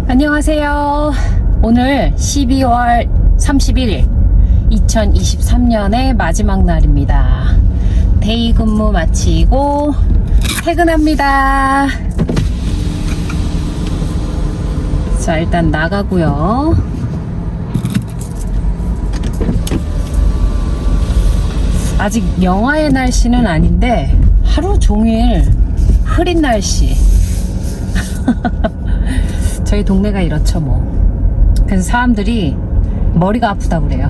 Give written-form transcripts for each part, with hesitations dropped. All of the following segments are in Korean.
안녕하세요. 오늘 12월 31일 2023년의 마지막 날입니다. 데이 근무 마치고 퇴근합니다. 자, 일단 나가고요. 아직 영하의 날씨는 아닌데 하루 종일 흐린 날씨. 저희 동네가 이렇죠 뭐. 그래서 사람들이 머리가 아프다고 그래요.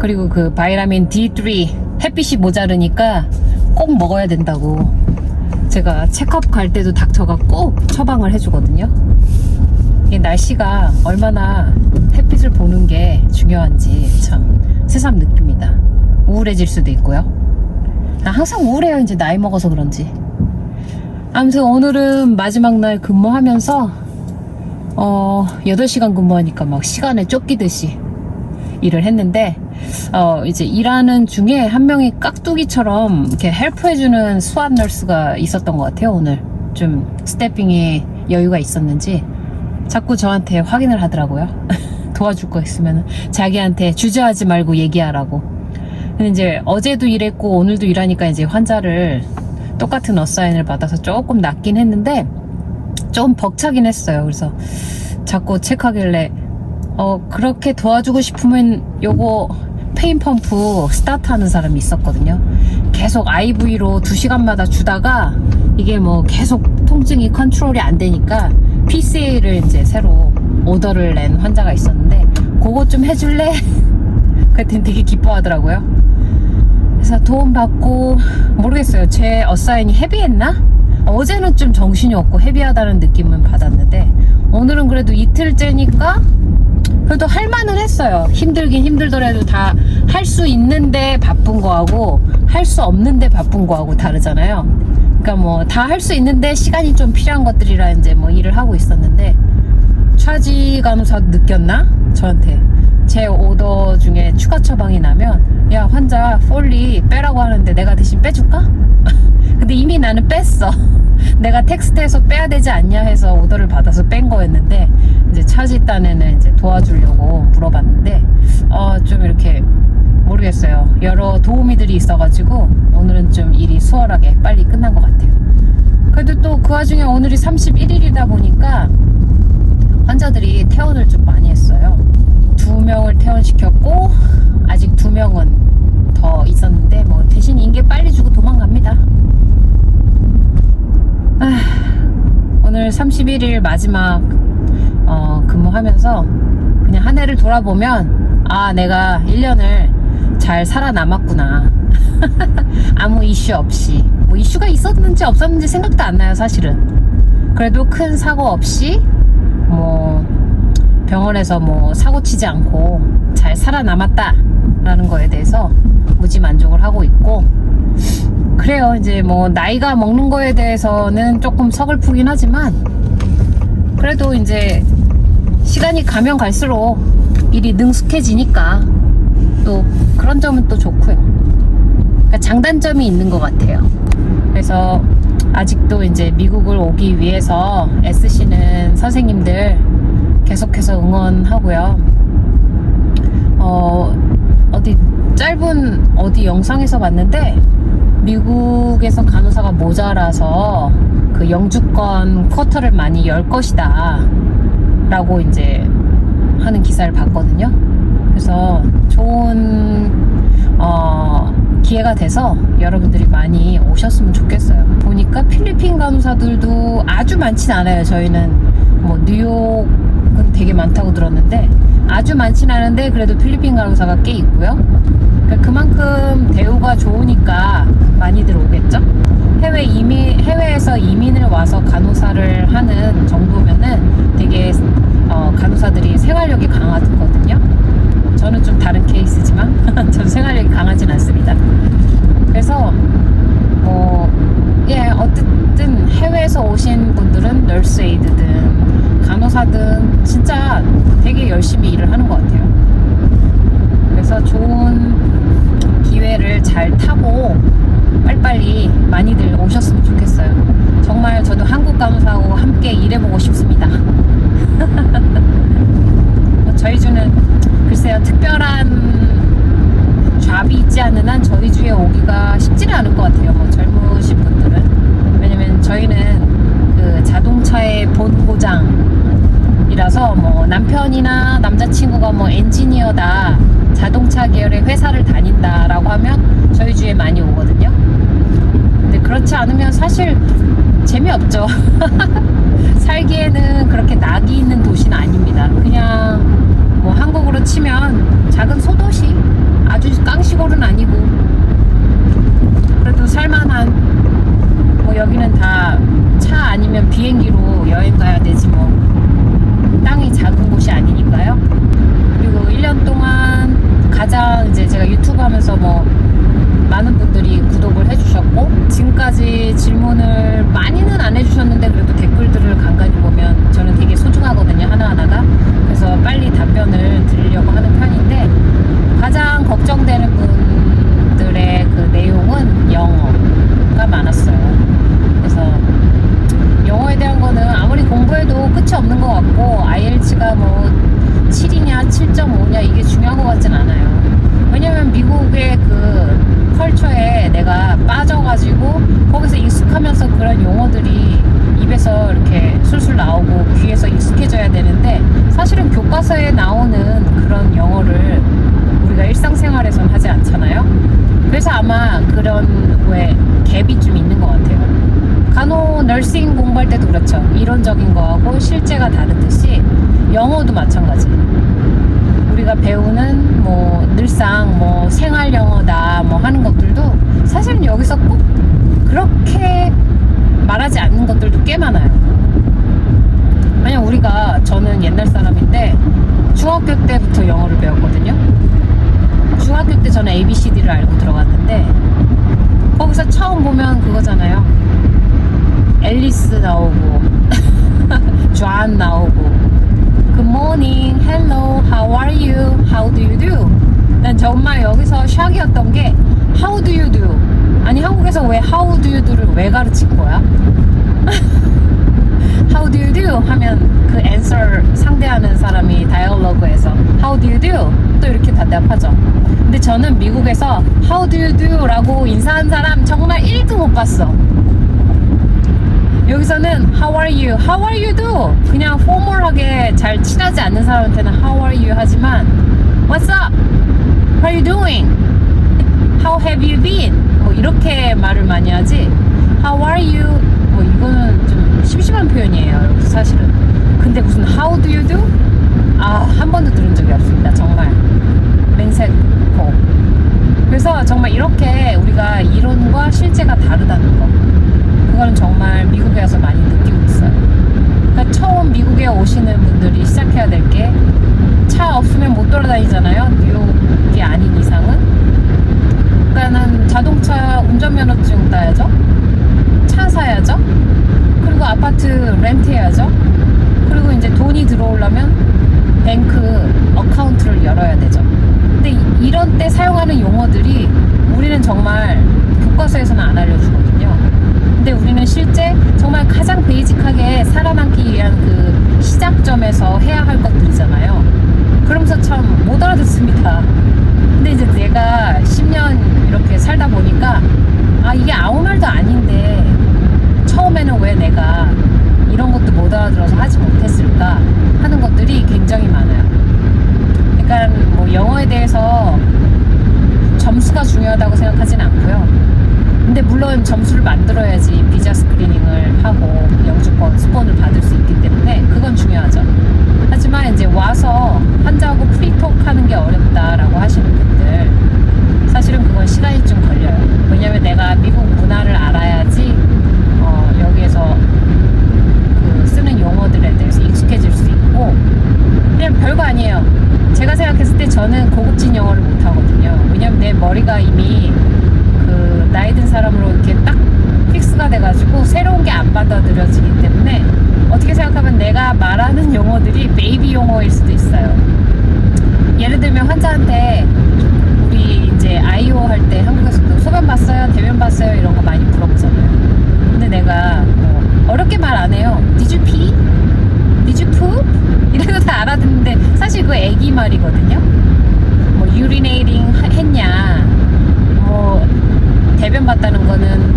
그리고 그 바이타민 D3 햇빛이 모자르니까 꼭 먹어야 된다고. 제가 체크업 갈 때도 닥터가 꼭 처방을 해주거든요. 이 날씨가 얼마나 햇빛을 보는 게 중요한지 참 새삼 느낍니다. 우울해질 수도 있고요. 항상 우울해요. 이제 나이 먹어서 그런지. 아무튼 오늘은 마지막 날 근무하면서 8시간 근무하니까 막 시간에 쫓기듯이 일을 했는데, 이제 일하는 중에 한 명이 깍두기처럼 이렇게 헬프해주는 수압 널스가 있었던 것 같아요. 오늘 좀 스태핑에 여유가 있었는지 자꾸 저한테 확인을 하더라고요. 도와줄 거 있으면 자기한테 주저하지 말고 얘기하라고. 근데 이제 어제도 일했고 오늘도 일하니까 이제 환자를 똑같은 어사인을 받아서 조금 낫긴 했는데 좀 벅차긴 했어요. 그래서 자꾸 체크하길래 그렇게 도와주고 싶으면 요거 페인 펌프 스타트 하는 사람이 있었거든요. 계속 IV로 2시간마다 주다가 이게 뭐 계속 통증이 컨트롤이 안 되니까 PCA를 이제 새로 오더를 낸 환자가 있었는데 그거 좀 해줄래? 그랬더니 되게 기뻐하더라고요. 그래서 도움받고, 모르겠어요. 제 어사인이 헤비했나? 어제는 좀 정신이 없고 헤비하다는 느낌은 받았는데 오늘은 그래도 이틀째니까 그래도 할만은 했어요. 힘들긴 힘들더라도 다 할 수 있는데 바쁜 거하고 할 수 없는데 바쁜 거하고 다르잖아요. 그러니까 뭐 다 할 수 있는데 시간이 좀 필요한 것들이라 이제 뭐 일을 하고 있었는데, 차지 간호사도 느꼈나? 저한테 제 오더 중에 추가 처방이 나면 야, 환자 폴리 빼라고 하는데 내가 대신 빼줄까? 근데 이미 나는 뺐어. 내가 텍스트해서 빼야 되지 않냐 해서 오더를 받아서 뺀 거였는데, 이제 차지 딴에는 이제 도와주려고 물어봤는데 좀 이렇게 모르겠어요. 여러 도우미들이 있어가지고 오늘은 좀 일이 수월하게 빨리 끝난 것 같아요. 그래도 또 그 와중에 오늘이 31일이다 보니까 환자들이 퇴원을 좀 많이 했어요. 2명을 퇴원시켰고 아직 2명은 더 있었는데 뭐 대신 인계 빨리 주고 도망갑니다. 오늘 31일 마지막 근무하면서 그냥 한 해를 돌아보면 내가 1년을 잘 살아남았구나. 아무 이슈 없이, 뭐 이슈가 있었는지 없었는지 생각도 안 나요 사실은. 그래도 큰 사고 없이 뭐 병원에서 뭐 사고 치지 않고 잘 살아남았다 라는 거에 대해서 무지 만족을 하고 있고, 그래요. 이제 뭐 나이가 먹는 거에 대해서는 조금 서글프긴 하지만 그래도 이제 시간이 가면 갈수록 일이 능숙해지니까 또 그런 점은 또 좋고요. 그러니까 장단점이 있는 것 같아요. 그래서 아직도 이제 미국을 오기 위해서 애쓰시는 선생님들 계속해서 응원하고요. 어디 짧은 영상에서 봤는데 미국에서 간호사가 모자라서 그 영주권 쿼터를 많이 열 것이다 라고 이제 하는 기사를 봤거든요. 그래서 좋은 기회가 돼서 여러분들이 많이 오셨으면 좋겠어요. 보니까 필리핀 간호사들도 아주 많진 않아요. 저희는 뭐 뉴욕은 되게 많다고 들었는데 아주 많진 않은데 그래도 필리핀 간호사가 꽤 있고요. 그러니까 그만큼 대우가 좋으니까 많이들 오겠죠. 해외에서 이민을 와서 간호사를 하는 정도면은 되게 간호사들이 생활력이 강하거든요. 저는 좀 다른 케이스지만 저는 생활력이 강하진 않습니다. 그래서 어쨌든 해외에서 오신 분들은 널스 에이드든 간호사든 진짜 되게 열심히 일을 하는 것 같아요. 그래서 좋은 기회를 잘 타고 빨리빨리 많이들 오셨으면 좋겠어요. 정말 저도 한국 간호사하고 함께 일해보고 싶습니다. 공장이라서 뭐 남편이나 남자친구가 뭐 엔지니어다, 자동차 계열의 회사를 다닌다라고 하면 저희 주에 많이 오거든요. 근데 그렇지 않으면 사실 재미없죠. 살기에는 그렇게 낙이 있는 도시는 아닙니다. 그냥 뭐 한국으로 치면 작은 소도시, 아주 깡시골은 아니고 그래도 살만한, 뭐 여기는 다 차 아니면 비행기로 여행 가야 되지 뭐 땅이 작은 곳이 아니니까요. 그리고 1년 동안 가장 이제 제가 유튜브 하면서 뭐 많은 분들이 구독을 해주셨고, 지금까지 질문을 많이는 안 해주셨는데 그래도 댓글들을 간간히 보면 저는 되게 소중하거든요, 하나하나가. 그래서 빨리 답변을 드리려고 하는 편인데, 가장 걱정되는 분들의 그 내용은 영어가 많았어요. 그래서 영어에 대한 거는 아무리 공부해도 끝이 없는 것 같고, IELTS가 뭐 7이냐 7.5냐 이게 중요한 것 같진 않아요. 왜냐면 미국의 그 컬처에 내가 빠져가지고 거기서 익숙하면서 그런 용어들이 입에서 이렇게 술술 나오고 귀에서 익숙해져야 되는데, 사실은 교과서에 나오는 그런 영어를 우리가 일상생활에선 하지 않잖아요. 그래서 아마 그런 왜 갭이 좀 있는 것 같아요. 간호 너싱 공부할 때도 그렇죠. 이론적인 거하고 실제가 다르듯이 영어도 마찬가지. 우리가 배우는 뭐 늘상 뭐 생활 영어다 뭐 하는 것들도 사실은 여기서 꼭 그렇게 말하지 않는 것들도 꽤 많아요. 만약 우리가, 저는 옛날 사람인데 중학교 때부터 영어를 배웠거든요. 중학교 때 저는 ABCD를 알고 들어갔는데, 거기서 처음 보면 그거잖아요. 앨리스 나오고 존 나오고 Good morning, hello, how are you, how do you do? 난 정말 여기서 샥이었던 게 How do you do? 아니 한국에서 왜 How do you do를 왜 가르친 거야? How do you do? 하면 그 answer 상대하는 사람이 다이얼로그에서 How do you do? 또 이렇게 대답하죠. 근데 저는 미국에서 How do you do? 라고 인사한 사람 정말 1도 못 봤어. 여기서는 How are you? How are you do? 그냥 포멀하게 잘 친하지 않는 사람한테는 How are you? 하지만 What's up? How are you doing? How have you been? 뭐 이렇게 말을 많이 하지, How are you? 뭐 이거는 좀 심심한 표현이에요, 여기서 사실은. 근데 무슨 How do you do? 한 번도 들은 적이 없습니다. 정말 맹세코. 그래서 정말 이렇게 우리가 이론과 실제가 다르다는 거, 그거는 정말 미국에 와서 많이 느끼고 있어요. 그러니까 처음 미국에 오시는 분들이 시작해야 될 게, 차 없으면 못 돌아다니잖아요, 뉴욕이 아닌 이상은. 그러니까는 자동차 운전면허증 따야죠, 차 사야죠, 그리고 아파트 렌트해야죠, 그리고 이제 돈이 들어오려면 뱅크 어카운트를 열어야 되죠. 근데 이런 때 사용하는 용어들이 우리는 정말 교과서에서는 안 알려주거든요. 근데 우리는 실제 정말 가장 베이직하게 살아남기 위한 그 시작점에서 해야 할 것들이잖아요. 그러면서 참 못 알아듣습니다. 근데 이제 내가 10년 이렇게 살다 보니까 이게 아무 말도 아닌데 처음에는 왜 내가 이런 것도 못 알아들어서 하지 못했을까 하는 것들이 굉장히 많아요. 그러니까 뭐 영어에 대해서 점수가 중요하다고 생각하진 않고요. 근데 물론 점수를 만들어야지 비자 스크리닝을 하고 영주권, 스폰을 받을 수 있기 때문에 그건 중요하죠. 하지만 이제 와서 환자하고 프리톡 하는 게 어렵다라고 하시는 분들, 사실은 그건 시간이 좀 걸려요. 왜냐면 내가 미국 문화를 알아야지 여기에서 그 쓰는 용어들에 대해서 익숙해질 수 있고, 그냥 별거 아니에요. 제가 생각했을 때 저는 고급진 영어를 못하거든요. 왜냐면 내 머리가 이미 그 나이 든 사람으로 이렇게 딱 픽스가 돼가지고 새로운 게 안 받아들여지기 때문에, 어떻게 생각하면 내가 말하는 용어들이 베이비 용어일 수도 있어요. 예를 들면 환자한테 우리 이제 IO 할 때 한국에서도 소변 봤어요? 대변 봤어요? 이런 거 많이 물어보잖아요. 근데 내가 뭐 어렵게 말 안 해요. Did you pee? Did you poop? 이런 거 다 알아듣는데 사실 그거 애기 말이거든요. 뭐 urinating 했냐, 뭐 대변 봤다는 거는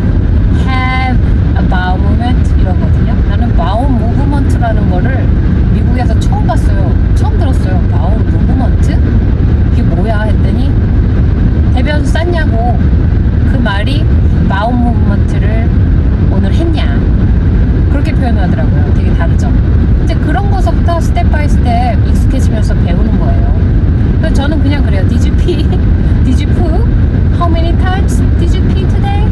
have a bowel movement 이러거든요. 나는 bowel movement라는 거를 다르죠. 이제 그런 거서부터 스텝 바이 스텝 익숙해지면서 배우는 거예요. 그래서 저는 그냥 그래요. Did you pee? Did you poo? How many times did you pee today?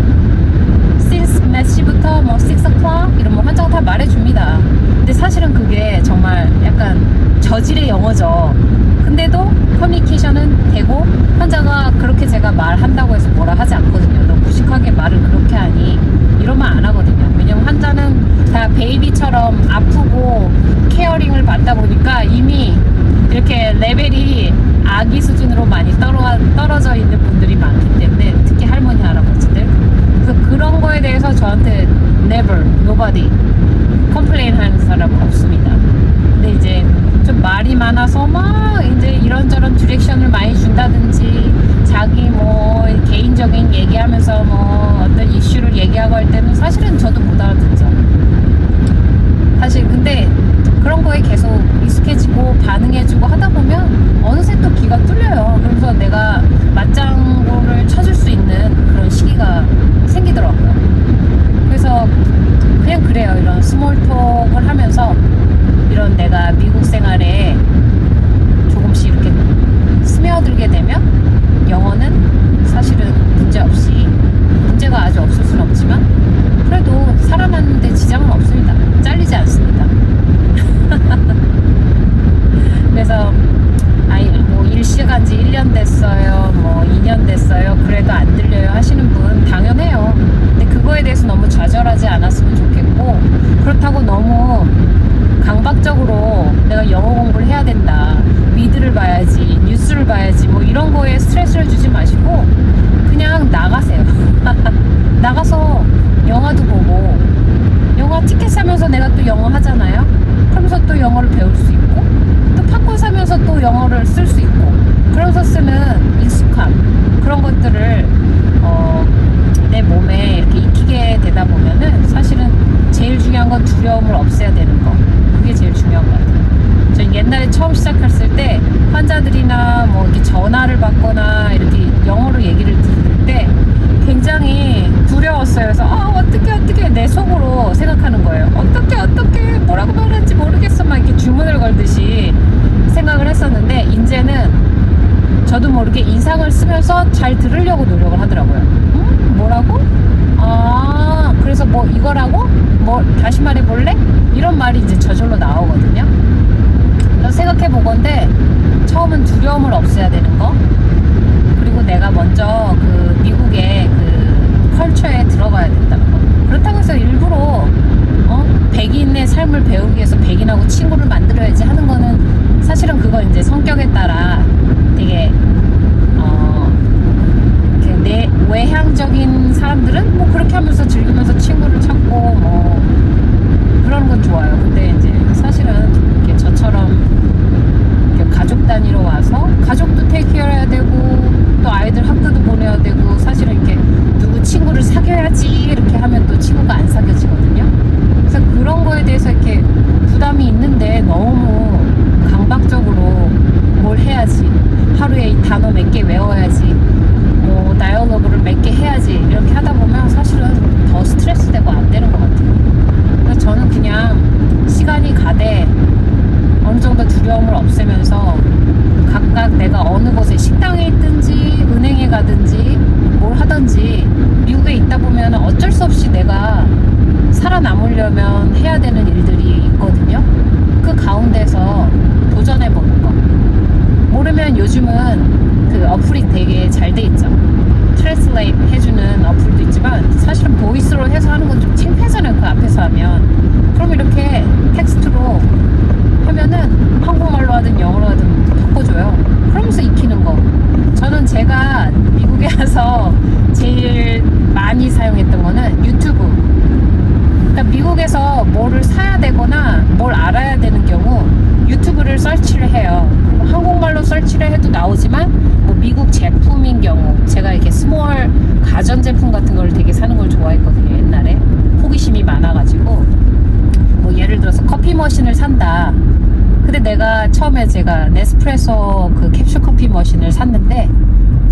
Since 몇 시부터 뭐 6 o'clock? 이런 뭐 환자가 다 말해줍니다. 근데 사실은 그게 정말 약간 저질의 영어죠. 근데도 커뮤니케이션은 되고 환자가 그렇게 제가 말한다고 해서 뭐라 하지 않거든요. 너 무식하게 말을 그렇게 하니 이러면 안 하거든요. 왜냐면 환자는 다 베이비처럼 아프고 케어링을 받다 보니까 이미 이렇게 레벨이 아기 수준으로 많이 떨어져 있는 분들이 많기 때문에 특히 할머니 할아버지들. 그래서 그런 거에 대해서 저한테 never, nobody 컴플레인 하는 사람은 없습니다. 근데 이제 좀 말이 많아서 막 이제 이런저런 디렉션을 많이 준다든지 자기 뭐 개인적인 얘기하면서 뭐 어떤 이슈를 얘기하고 할 때는 사실은 저도 못 알아듣죠. 사실 근데 그런 거에 계속 익숙해지고 반응해주고 하다 보면 어느새 또 귀가 뚫려요. 그래서 내가 맞장구를 쳐줄 수 있는 그런 시기가 생기더라고요. 그래서 그냥 그래요. 이런 스몰톡을 하면서 이런 내가 미국 생활에 조금씩 이렇게 스며들게 되면 영어는 사실은 문제없이 문제가 아주 없을 순 없지만 그래도 살아남는데 지장은 없습니다. 잘리지 않습니다. 그래서 아니 뭐 일시간지 1년 됐어요 뭐 2년 됐어요 그래도 안 들려요 하시는 분 당연해요. 근데 그거에 대해서 너무 좌절하지 않았으면 좋겠고 그렇다고 너무 강박적으로 내가 영어 공부를 해야 된다 미드를 봐야지 뉴스를 봐야지 뭐 이런 거에 스트레스를 주지 마시고 그냥 나가세요. 나가서 영화도 보고 영화 티켓 사면서 내가 또 영어 하잖아요. 그러면서 또 영어를 배울 수 있고 또 팝콘 사면서 또 영어를 쓸 수 있고 그러면서 쓰는 익숙함 그런 것들을 내 몸에 이렇게 익히게 되다 보면은 사실은 제일 중요한 건 두려움을 없애야 되는 거 그게 제일 중요한 것 같아요. 전 옛날에 처음 시작했을 때 환자들이나 뭐 이렇게 전화를 받거나 이렇게 영어로 얘기를 들을 때 굉장히 두려웠어요. 그래서 어떻게 내 속으로 생각하는 거예요. 어떻게 뭐라고 말하는지 모르겠어 막 이렇게 주문을 걸듯이 생각을 했었는데 이제는 저도 모르게 인상을 쓰면서 잘 들으려고 노력을 하더라고요. 뭐라고? 그래서 뭐 이거라고? 뭐 다시 말해볼래? 이런 말이 이제 저절로 나오거든요. 그래서 생각해 보건데 처음은 두려움을 없애야 되는 거 그리고 내가 먼저 그 미국의 그 컬처에 들어가야 된다는 거. 그렇다고 해서 일부러 백인의 삶을 배우기 위해서 백인하고 친구를 만들어야지 하는 거는 사실은 그건 이제 성격에 따라 되게 내 외향적인 사람들은 뭐 그렇게 하면서 즐기면서 친구를 찾고 뭐 그런 건 좋아요. 근데 이제 사실은 이렇게 저처럼 이렇게 가족 단위로 와서 가족도 테이크케어 해야 되고 또 아이들 학교도 보내야 되고 사실은 이렇게 누구 친구를 사귀어야지 이렇게 하면 또 친구가 안 사귀어지거든요. 그래서 그런 거에 대해서 이렇게 부담이 있는데 너무 강박적으로 뭘 해야지 하루에 이 단어 몇 개 외워야지 뭐 다이얼로그를 몇 개 해야지 이렇게 하다 보면 사실은 더 스트레스 되고 안 되는 것 같아요. 그래서 저는 그냥 시간이 가되 어느 정도 두려움을 없애면서 각각 내가 어느 곳에 식당에 있든지 은행에 가든지 뭘 하든지 미국에 있다 보면 어쩔 수 없이 내가 살아남으려면 해야 되는 일들이 있거든요. 그 가운데서 도전해보는 거. 모르면 요즘은 그 어플이 되게 잘 돼 있죠. 트랜슬레이트 해주는 어플도 있지만 사실은 보이스로 해서 하는 건 좀 창피하잖아요. 그 앞에서 하면. 그럼 이렇게 텍스트로 하면은 한국말로 하든 영어로 하든 바꿔줘요. 그러면서 익히는 거. 저는 제가 미국에 와서 제일 많이 사용했던 거는 유튜브. 그러니까 미국에서 뭐를 사야 되거나 뭘 알아야 되는 경우 유튜브를 서치를 해요. 한국말로 서치를 해도 나오지만 뭐 미국 제품인 경우 제가 이렇게 스몰 가전제품 같은 걸 되게 사는 걸 좋아했거든요. 옛날에 호기심이 많아가지고 뭐 예를 들어서 커피 머신을 산다. 근데 내가 처음에 제가 네스프레소 그 캡슐 커피 머신을 샀는데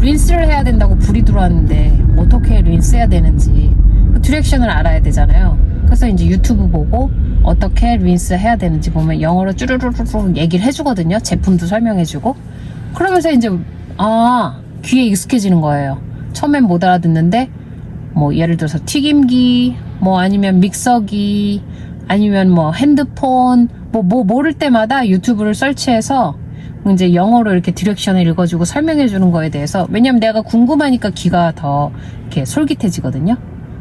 린스를 해야 된다고 불이 들어왔는데 어떻게 린스 해야 되는지 그 디렉션을 알아야 되잖아요. 그래서 이제 유튜브 보고 어떻게 린스 해야 되는지 보면 영어로 쭈루루루 얘기를 해주거든요. 제품도 설명해주고. 그러면서 이제 귀에 익숙해지는 거예요. 처음엔 못 알아듣는데 뭐 예를 들어서 튀김기, 뭐 아니면 믹서기, 아니면 뭐 핸드폰, 뭐 모를 때마다 유튜브를 설치해서 이제 영어로 이렇게 디렉션을 읽어주고 설명해주는 거에 대해서, 왜냐면 내가 궁금하니까 귀가 더 이렇게 솔깃해지거든요.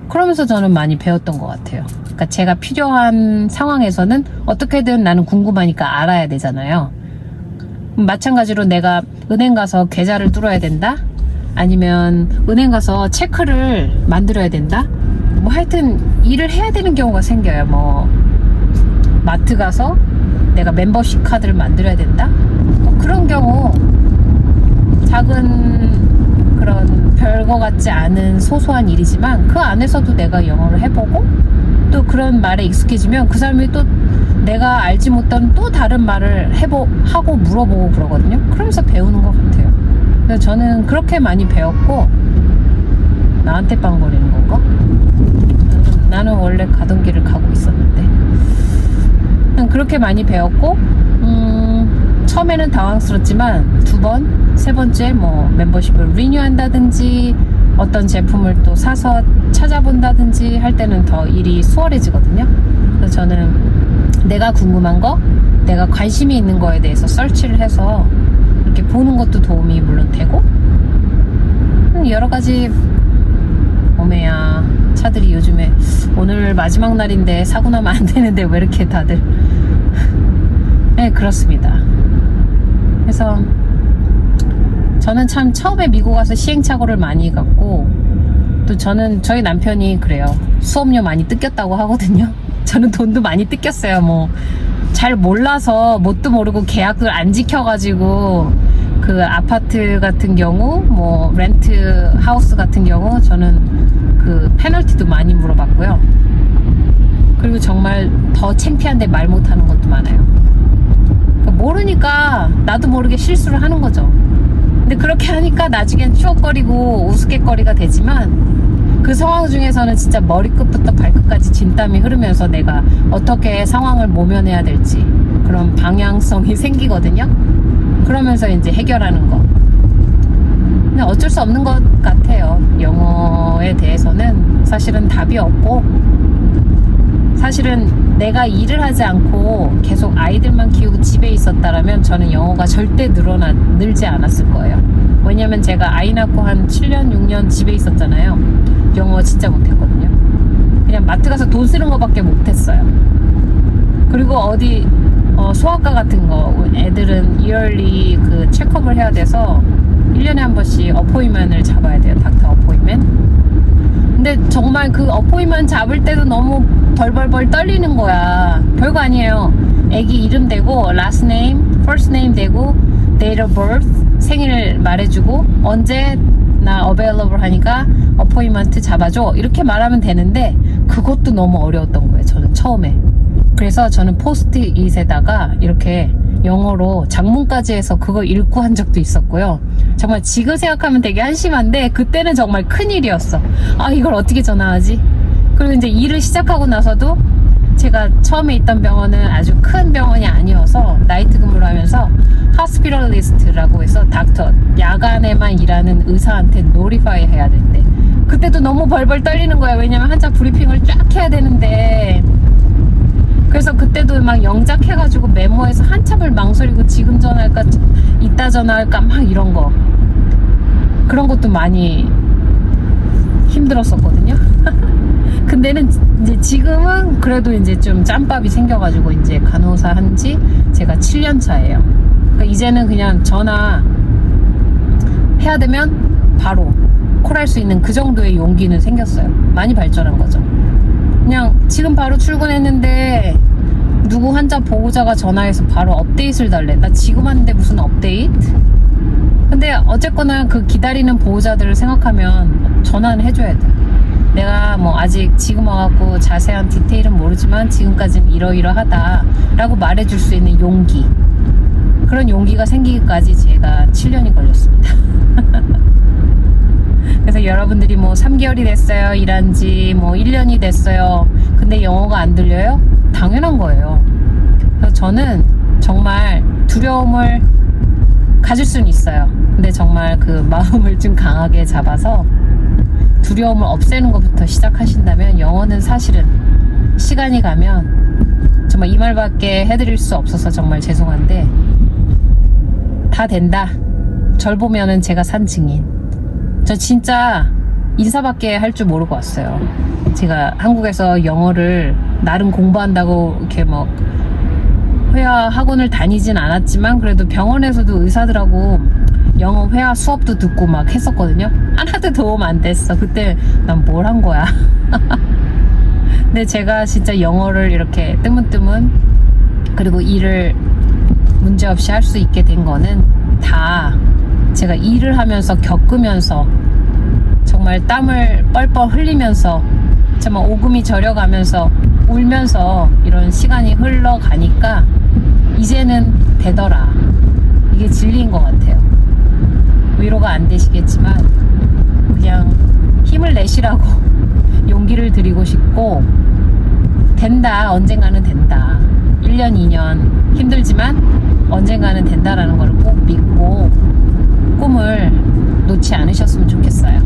그러면서 저는 많이 배웠던 것 같아요. 그러니까 제가 필요한 상황에서는 어떻게든 나는 궁금하니까 알아야 되잖아요. 마찬가지로 내가 은행 가서 계좌를 뚫어야 된다? 아니면 은행 가서 체크를 만들어야 된다? 뭐 하여튼 일을 해야 되는 경우가 생겨요. 뭐 마트 가서 내가 멤버십 카드를 만들어야 된다? 뭐 그런 경우 작은 그런 별거 같지 않은 소소한 일이지만 그 안에서도 내가 영어를 해보고 또 그런 말에 익숙해지면 그 사람이 또 내가 알지 못한 또 다른 말을 하고 물어보고 그러거든요. 그러면서 배우는 것 같아요. 그래서 저는 그렇게 많이 배웠고, 나한테 빵거리는 건가? 나는 원래 가던 길을 가고 있었는데. 그렇게 많이 배웠고, 처음에는 당황스럽지만 두 번, 세 번째 뭐 멤버십을 리뉴한다든지 어떤 제품을 또 사서 찾아본다든지 할 때는 더 일이 수월해지거든요. 그래서 저는 내가 궁금한 거, 내가 관심이 있는 거에 대해서 서치를 해서 이렇게 보는 것도 도움이 물론 되고, 여러 가지. 어메야, 차들이 요즘에 오늘 마지막 날인데 사고 나면 안 되는데 왜 이렇게 다들 네, 그렇습니다. 그래서 저는 참 처음에 미국 와서 시행착오를 많이 갔고, 또 저희 남편이 그래요. 수업료 많이 뜯겼다고 하거든요. 저는 돈도 많이 뜯겼어요. 뭐 잘 몰라서 뭣도 모르고 계약을 안 지켜가지고 그 아파트 같은 경우, 뭐 렌트 하우스 같은 경우 저는 그 페널티도 많이 물어봤고요. 그리고 정말 더 창피한데 말 못하는 것도 많아요. 그러니까 모르니까 나도 모르게 실수를 하는 거죠. 근데 그렇게 하니까 나중엔 추억거리고 우스갯거리가 되지만, 그 상황 중에서는 진짜 머리끝부터 발끝까지 진땀이 흐르면서 내가 어떻게 상황을 모면해야 될지 그런 방향성이 생기거든요. 그러면서 이제 해결하는 거. 근데 어쩔 수 없는 것 같아요. 영어에 대해서는 사실은 답이 없고, 사실은 내가 일을 하지 않고 계속 아이들만 키우고 집에 있었다라면 저는 영어가 절대 늘지 않았을 거예요. 왜냐면 제가 아이 낳고 한 7년, 6년 집에 있었잖아요. 영어 진짜 못했거든요. 그냥 마트 가서 돈 쓰는 거밖에 못했어요. 그리고 어디 소아과 같은 거 애들은 이얼리 그 체크업을 해야 돼서 1년에 한 번씩 어포인트를 잡아야 돼요. 닥터 어포인트ment. 근데 정말 그 어포인트ment 잡을 때도 너무 벌벌벌 떨리는 거야. 별거 아니에요. 애기 이름 대고 last name, first name 대고 date of birth, 생일 말해주고 언제 나 available 하니까 어포인트먼트 잡아줘, 이렇게 말하면 되는데 그것도 너무 어려웠던 거예요. 저는 처음에. 그래서 저는 포스트잇에다가 이렇게 영어로 장문까지 해서 그거 읽고 한 적도 있었고요. 정말 지금 생각하면 되게 한심한데 그때는 정말 큰일이었어. 이걸 어떻게 전화하지? 그리고 이제 일을 시작하고 나서도 제가 처음에 있던 병원은 아주 큰 병원이 아니어서 나이트 근무를 하면서 hospitalist라고 해서 닥터, 야간에만 일하는 의사한테 노리파이 해야 될 때, 그때도 너무 벌벌 떨리는 거야. 왜냐면 한참 브리핑을 쫙 해야 되는데, 그래서 그때도 막 영작해가지고 메모해서 한참을 망설이고 지금 전화할까 이따 전화할까 막 이런 거, 그런 것도 많이 힘들었었거든요. 근데는 이제 지금은 그래도 이제 좀 짬밥이 생겨가지고 이제 간호사 한지 제가 7년 차예요. 그러니까 이제는 그냥 전화 해야 되면 바로 콜할 수 있는 그 정도의 용기는 생겼어요. 많이 발전한 거죠. 그냥 지금 바로 출근했는데 누구 환자 보호자가 전화해서 바로 업데이트를 달래. 나 지금 하는데 무슨 업데이트? 근데 어쨌거나 그 기다리는 보호자들을 생각하면 전화는 해줘야 돼. 내가 뭐 아직 지금 와갖고 자세한 디테일은 모르지만 지금까지는 이러이러하다 라고 말해줄 수 있는 용기, 그런 용기가 생기기까지 제가 7년이 걸렸습니다. 그래서 여러분들이 뭐 3개월이 됐어요, 일한지 뭐 1년이 됐어요, 근데 영어가 안 들려요? 당연한 거예요. 그래서 저는 정말 두려움을 가질 수는 있어요. 근데 정말 그 마음을 좀 강하게 잡아서 두려움을 없애는 것부터 시작하신다면 영어는 사실은 시간이 가면 정말 이 말밖에 해드릴 수 없어서 정말 죄송한데 다 된다. 절 보면은 제가 산 증인. 저 진짜 인사밖에 할 줄 모르고 왔어요. 제가 한국에서 영어를 나름 공부한다고 이렇게 막 회화 학원을 다니진 않았지만 그래도 병원에서도 의사들하고 영어 회화 수업도 듣고 막 했었거든요. 하나도 도움 안 됐어. 그때 난 뭘 한 거야. 근데 제가 진짜 영어를 이렇게 뜨문뜨문 그리고 일을 문제없이 할 수 있게 된 거는 다 제가 일을 하면서 겪으면서 정말 땀을 뻘뻘 흘리면서 정말 오금이 저려가면서 울면서 이런 시간이 흘러가니까 이제는 되더라. 이게 진리인 것 같아요. 위로가 안 되시겠지만 그냥 힘을 내시라고 용기를 드리고 싶고 된다. 언젠가는 된다. 1년, 2년 힘들지만 언젠가는 된다라는 걸 꼭 믿고 꿈을 놓지 않으셨으면 좋겠어요.